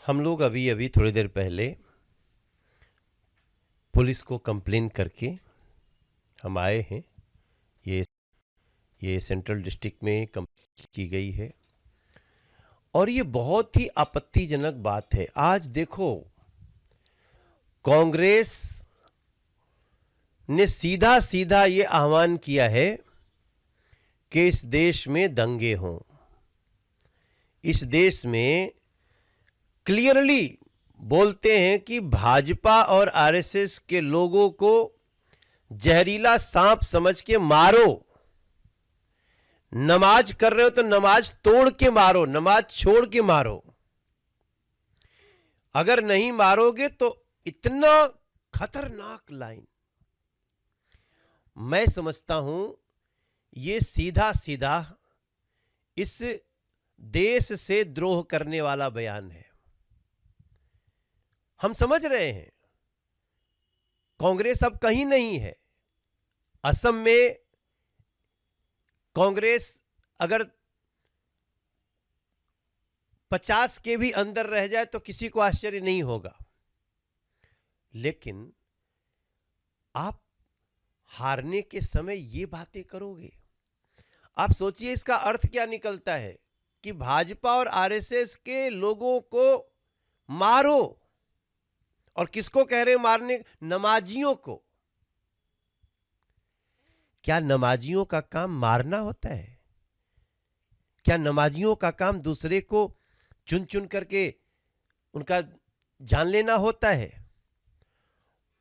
हम लोग अभी अभी थोड़ी देर पहले पुलिस को कंप्लेन करके हम आए हैं। ये सेंट्रल डिस्ट्रिक्ट में कंप्लेन की गई है और ये बहुत ही आपत्तिजनक बात है। आज देखो, कांग्रेस ने सीधा सीधा ये आह्वान किया है कि इस देश में दंगे हों। इस देश में क्लियरली बोलते हैं कि भाजपा और आरएसएस के लोगों को जहरीला सांप समझ के मारो। नमाज कर रहे हो तो नमाज तोड़ के मारो, नमाज छोड़ के मारो। अगर नहीं मारोगे तो इतना खतरनाक लाइन, मैं समझता हूं ये सीधा सीधा इस देश से द्रोह करने वाला बयान है। हम समझ रहे हैं कांग्रेस अब कहीं नहीं है। असम में कांग्रेस अगर 50 के भी अंदर रह जाए तो किसी को आश्चर्य नहीं होगा, लेकिन आप हारने के समय ये बातें करोगे। आप सोचिए इसका अर्थ क्या निकलता है कि भाजपा और आरएसएस के लोगों को मारो। और किसको कह रहे हैं मारने? नमाजियों को। क्या नमाजियों का काम मारना होता है? क्या नमाजियों का काम दूसरे को चुन चुन करके उनका जान लेना होता है?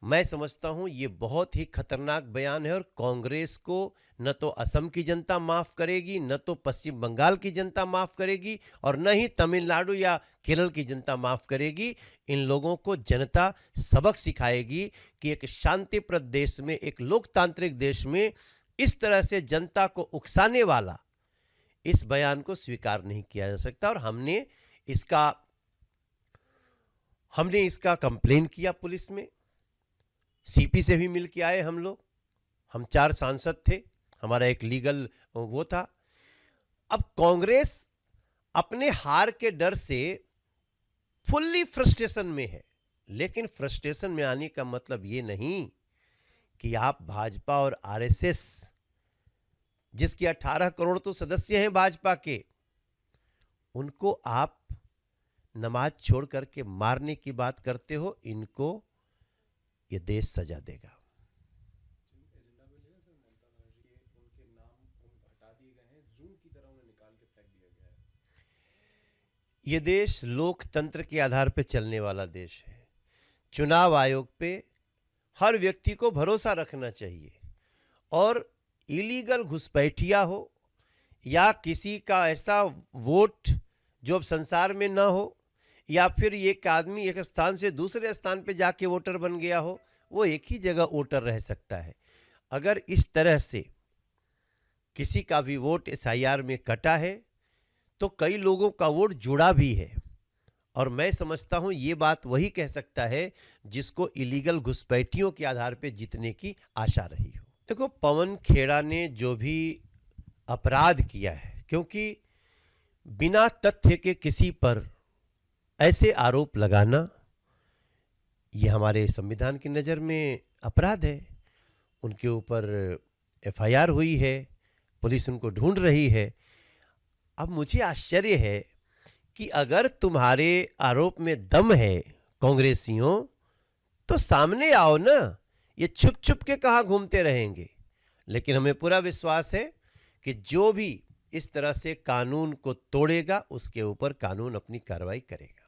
मैं समझता हूं ये बहुत ही खतरनाक बयान है और कांग्रेस को न तो असम की जनता माफ करेगी, न तो पश्चिम बंगाल की जनता माफ करेगी, और न ही तमिलनाडु या केरल की जनता माफ करेगी। इन लोगों को जनता सबक सिखाएगी कि एक शांतिप्रद देश में, एक लोकतांत्रिक देश में इस तरह से जनता को उकसाने वाला इस बयान को स्वीकार नहीं किया जा सकता। और हमने इसका कंप्लेन किया पुलिस में। सीपी से भी मिल के आए हम लोग। हम 4 सांसद थे, हमारा एक लीगल वो था। अब कांग्रेस अपने हार के डर से फुल्ली फ्रस्ट्रेशन में है, लेकिन फ्रस्ट्रेशन में आने का मतलब ये नहीं कि आप भाजपा और आरएसएस, जिसके 18 करोड़ तो सदस्य हैं भाजपा के, उनको आप नमाज छोड़ करके मारने की बात करते हो। इनको ये देश सजा देगा। ये देश लोकतंत्र के आधार पर चलने वाला देश है। चुनाव आयोग पे हर व्यक्ति को भरोसा रखना चाहिए, और इलीगल घुसपैठिया हो या किसी का ऐसा वोट जो अब संसार में ना हो, या फिर एक आदमी एक स्थान से दूसरे स्थान पे जाके वोटर बन गया हो, वो एक ही जगह वोटर रह सकता है। अगर इस तरह से किसी का भी वोट एसआईआर में कटा है तो कई लोगों का वोट जुड़ा भी है। और मैं समझता हूं ये बात वही कह सकता है जिसको इलीगल घुसपैठियों के आधार पे जीतने की आशा रही हो। देखो, पवन खेड़ा ने जो भी अपराध किया है, क्योंकि बिना तथ्य के किसी पर ऐसे आरोप लगाना ये हमारे संविधान की नज़र में अपराध है। उनके ऊपर एफआईआर हुई है, पुलिस उनको ढूंढ रही है। अब मुझे आश्चर्य है कि अगर तुम्हारे आरोप में दम है कांग्रेसियों, तो सामने आओ ना। ये छुप छुप के कहाँ घूमते रहेंगे? लेकिन हमें पूरा विश्वास है कि जो भी इस तरह से कानून को तोड़ेगा उसके ऊपर कानून अपनी कार्रवाई करेगा।